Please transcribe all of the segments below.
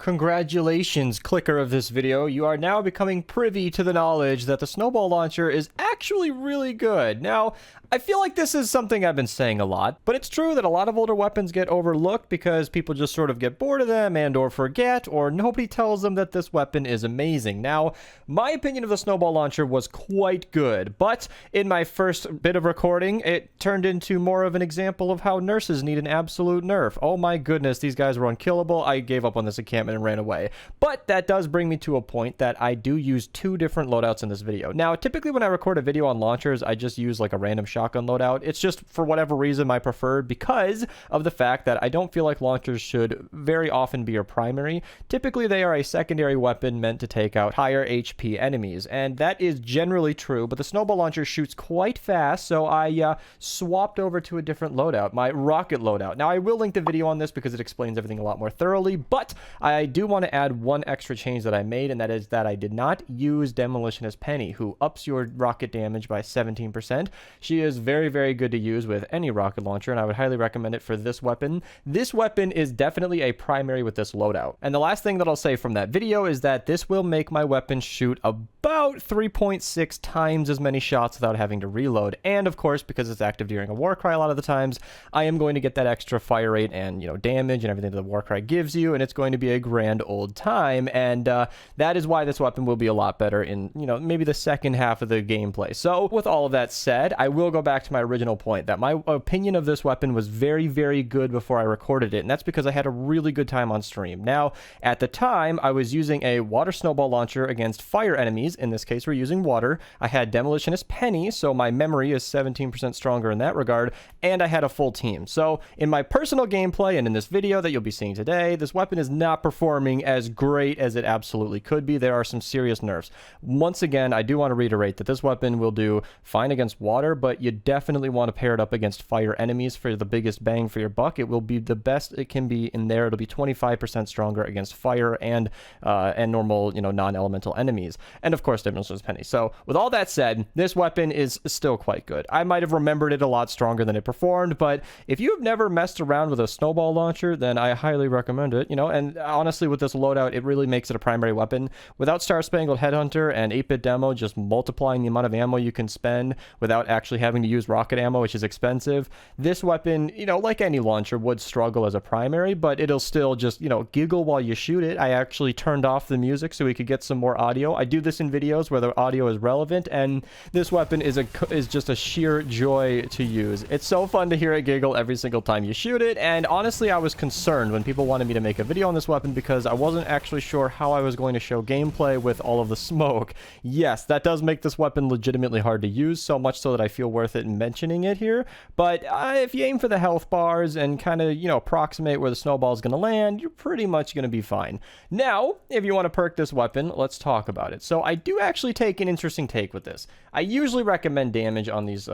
Congratulations, clicker of this video. You are now becoming privy to the knowledge that the Snowball launcher is actually really good. Now, I feel like this is something I've been saying a lot, but it's true that a lot of older weapons get overlooked because people just sort of get bored of them and or forget, or nobody tells them that this weapon is amazing. Now, my opinion of the Snowball launcher was quite good, but in my first bit of recording, it turned into more of an example of how nurses need an absolute nerf. Oh my goodness, these guys were unkillable. I gave up on this encampment and ran away. But that does bring me to a point that I do use two different loadouts in this video. Now, typically when I record a video on launchers, I just use like a random shotgun loadout. It's just for whatever reason my preferred because of the fact that I don't feel like launchers should very often be your primary. Typically they are a secondary weapon meant to take out higher HP enemies, and that is generally true, but the Snowball launcher shoots quite fast, so I swapped over to a different loadout, my rocket loadout. Now I will link the video on this because it explains everything a lot more thoroughly, but I do want to add one extra change that I made, and that is that I did not use Demolitionist Penny, who ups your rocket damage by 17%. She is very, very good to use with any rocket launcher, and I would highly recommend it for this weapon. This weapon is definitely a primary with this loadout. And the last thing that I'll say from that video is that this will make my weapon shoot about 3.6 times as many shots without having to reload. And of course, because it's active during a Warcry a lot of the times, I am going to get that extra fire rate and, damage and everything that the Warcry gives you, and it's going to be a grand old time. And that is why this weapon will be a lot better in, maybe the second half of the gameplay. So with all of that said, I will go back to my original point that my opinion of this weapon was very, very good before I recorded it, and that's because I had a really good time on stream. Now, at the time, I was using a water snowball launcher against fire enemies. In this case, we're using water. I had Demolitionist Penny, so my memory is 17% stronger in that regard, and I had a full team. So in my personal gameplay and in this video that you'll be seeing today, this weapon is not performing as great as it absolutely could be. There are some serious nerfs. Once again, I do want to reiterate that this weapon will do fine against water, but you definitely want to pair it up against fire enemies for the biggest bang for your buck. It will be the best it can be in there. It'll be 25% stronger against fire and normal, non-elemental enemies. And of course, Demolitionist Penny. So with all that said, this weapon is still quite good. I might have remembered it a lot stronger than it performed, but if you have never messed around with a snowball launcher, then I highly recommend it, and honestly, with this loadout, it really makes it a primary weapon. Without Star Spangled Headhunter and 8-bit demo just multiplying the amount of ammo you can spend without actually having to use rocket ammo, which is expensive, this weapon, like any launcher, would struggle as a primary, but it'll still just, giggle while you shoot it. I actually turned off the music so we could get some more audio. I do this in videos where the audio is relevant, and this weapon is just a sheer joy to use. It's so fun to hear it giggle every single time you shoot it, and honestly, I was concerned when people wanted me to make a video on this weapon because I wasn't actually sure how I was going to show gameplay with all of the smoke. Yes, that does make this weapon legitimately hard to use, so much so that I feel worth it in mentioning it here, but if you aim for the health bars and kind of, approximate where the snowball is going to land, you're pretty much going to be fine. Now, if you want to perk this weapon, let's talk about it. So I do actually take an interesting take with this. I usually recommend damage on these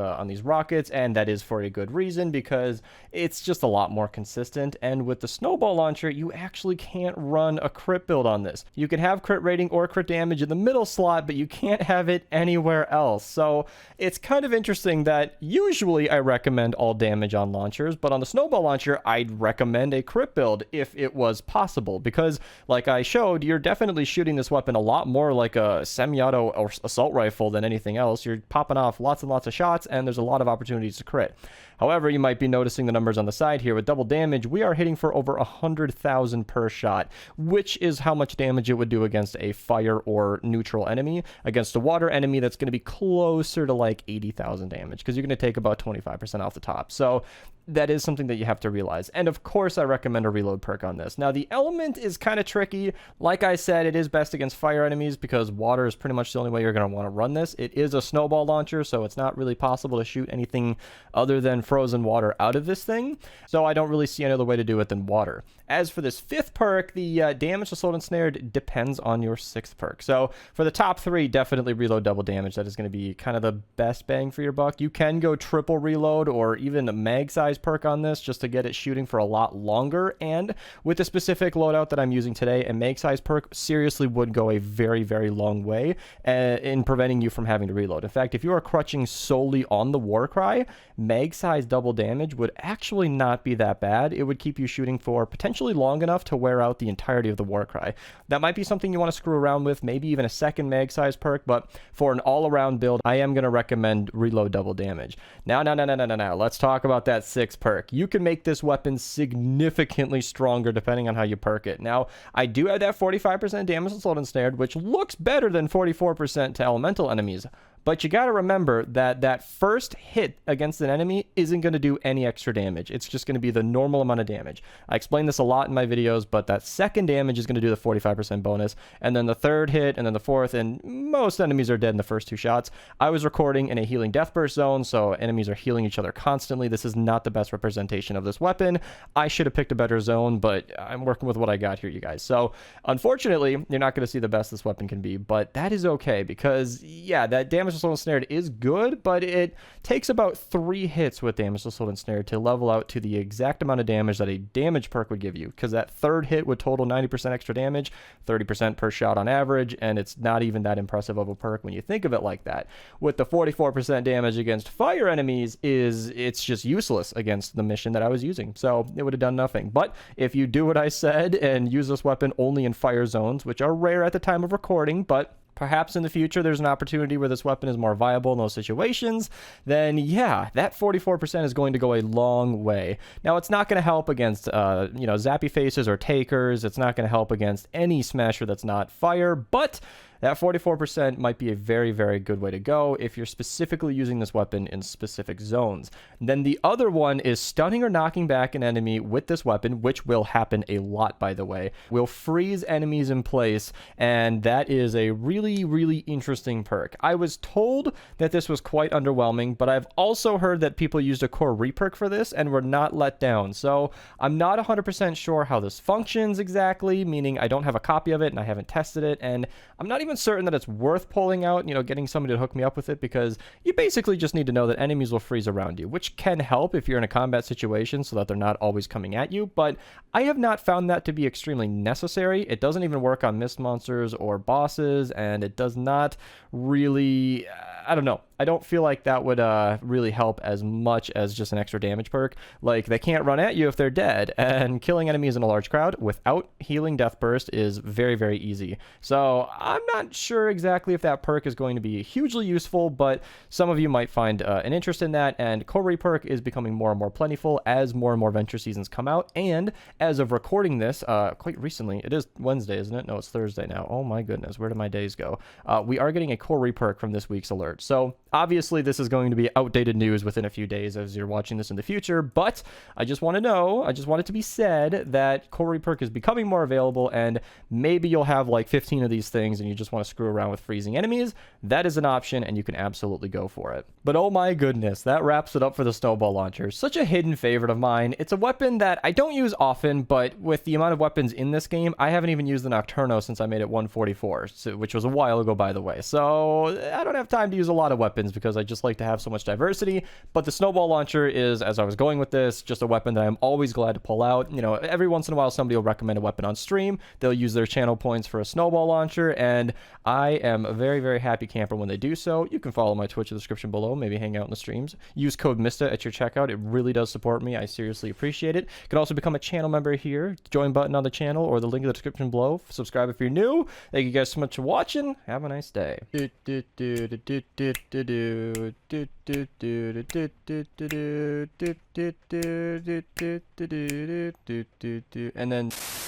rockets, and that is for a good reason because it's just a lot more consistent. And with the snowball launcher, you actually can't run a crit build on this. You can have crit rating or crit damage in the middle slot, but you can't have it anywhere else. So it's kind of interesting that usually I recommend all damage on launchers, but on the snowball launcher, I'd recommend a crit build if it was possible, because like I showed, you're definitely shooting this weapon a lot more like a semi-auto or assault rifle than anything else. You're popping off lots and lots of shots, and there's a lot of opportunities to crit. However, you might be noticing the numbers on the side here. With double damage, we are hitting for over 100,000 per shot, which is how much damage it would do against a fire or neutral enemy. Against a water enemy, that's going to be closer to like 80,000 damage, because you're going to take about 25% off the top. So that is something that you have to realize. And of course, I recommend a reload perk on this. Now, the element is kind of tricky. Like I said, it is best against fire enemies because water is pretty much the only way you're going to want to run this. It is a snowball launcher, so it's not really possible to shoot anything other than frozen water out of this thing. So I don't really see any other way to do it than water. As for this fifth perk, the damage to slowed and snared depends on your sixth perk. So for the top three, definitely reload double damage. That is going to be kind of the best bang for your buck. You can go triple reload or even a mag size perk on this just to get it shooting for a lot longer. And with the specific loadout that I'm using today, a mag size perk seriously would go a very, very long way in preventing you from having to reload. In fact, if you are crutching solely on the Warcry, mag size double damage would actually not be that bad. It would keep you shooting for potentially long enough to wear out throughout the entirety of the war cry. That might be something you want to screw around with, maybe even a second mag size perk, but for an all-around build, I am going to recommend reload double damage. Now, let's talk about that 6th perk. You can make this weapon significantly stronger depending on how you perk it. Now, I do have that 45% damage to slowed and snared, which looks better than 44% to elemental enemies. But you got to remember that that first hit against an enemy isn't going to do any extra damage. It's just going to be the normal amount of damage. I explain this a lot in my videos, but that second damage is going to do the 45% bonus. And then the third hit, and then the fourth, and most enemies are dead in the first 2 shots. I was recording in a healing death burst zone, so enemies are healing each other constantly. This is not the best representation of this weapon. I should have picked a better zone, but I'm working with what I got here, you guys. So unfortunately, you're not going to see the best this weapon can be, but that is okay because, yeah, that damage to slowed and snared is good, but it takes about 3 hits with damage to slowed and snared to level out to the exact amount of damage that a damage perk would give you, because that third hit would total 90% extra damage, 30% per shot on average, and it's not even that impressive of a perk when you think of it like that. With the 44% damage against fire enemies, it's just useless against the mission that I was using, so it would have done nothing. But if you do what I said and use this weapon only in fire zones, which are rare at the time of recording, but perhaps in the future there's an opportunity where this weapon is more viable in those situations, then yeah, that 44% is going to go a long way. Now, it's not going to help against, zappy faces or takers. It's not going to help against any smasher that's not fire, but that 44% might be a very, very good way to go if you're specifically using this weapon in specific zones. Then the other one is stunning or knocking back an enemy with this weapon, which will happen a lot, by the way. Will freeze enemies in place, and that is a really, really interesting perk. I was told that this was quite underwhelming, but I've also heard that people used a core reperk for this and were not let down. So I'm not 100% sure how this functions exactly, meaning I don't have a copy of it and I haven't tested it, and I'm not even certain that it's worth pulling out, getting somebody to hook me up with it, because you basically just need to know that enemies will freeze around you, which can help if you're in a combat situation so that they're not always coming at you, but I have not found that to be extremely necessary. It doesn't even work on mist monsters or bosses, and it does not really, I don't know. I don't feel like that would really help as much as just an extra damage perk. Like, they can't run at you if they're dead, and killing enemies in a large crowd without healing death burst is very, very easy. So I'm not sure exactly if that perk is going to be hugely useful, but some of you might find an interest in that, and core reperk is becoming more and more plentiful as more and more venture seasons come out, and as of recording this, quite recently, it is Wednesday, isn't it? No, it's Thursday now. Oh my goodness, where did my days go? We are getting a core reperk from this week's alert. So obviously, this is going to be outdated news within a few days as you're watching this in the future, but I just want it to be said that core reperk is becoming more available, and maybe you'll have like 15 of these things and you just want to screw around with freezing enemies. That is an option, and you can absolutely go for it. But oh my goodness, that wraps it up for the Snowball launcher. Such a hidden favorite of mine. It's a weapon that I don't use often, but with the amount of weapons in this game, I haven't even used the Nocturno since I made it 144, which was a while ago, by the way. So I don't have time to use a lot of weapons because I just like to have so much diversity, but the Snowball launcher is, as I was going with this, just a weapon that I'm always glad to pull out. Every once in a while somebody will recommend a weapon on stream, they'll use their channel points for a Snowball launcher, and I am a very, very happy camper when they do so. You can follow my Twitch in the description below, maybe hang out in the streams. Use code Mista at your checkout. It really does support me. I seriously appreciate it. You can also become a channel member here, join button on the channel or the link in the description below. Subscribe if you're new. Thank you guys so much for watching. Have a nice day. And then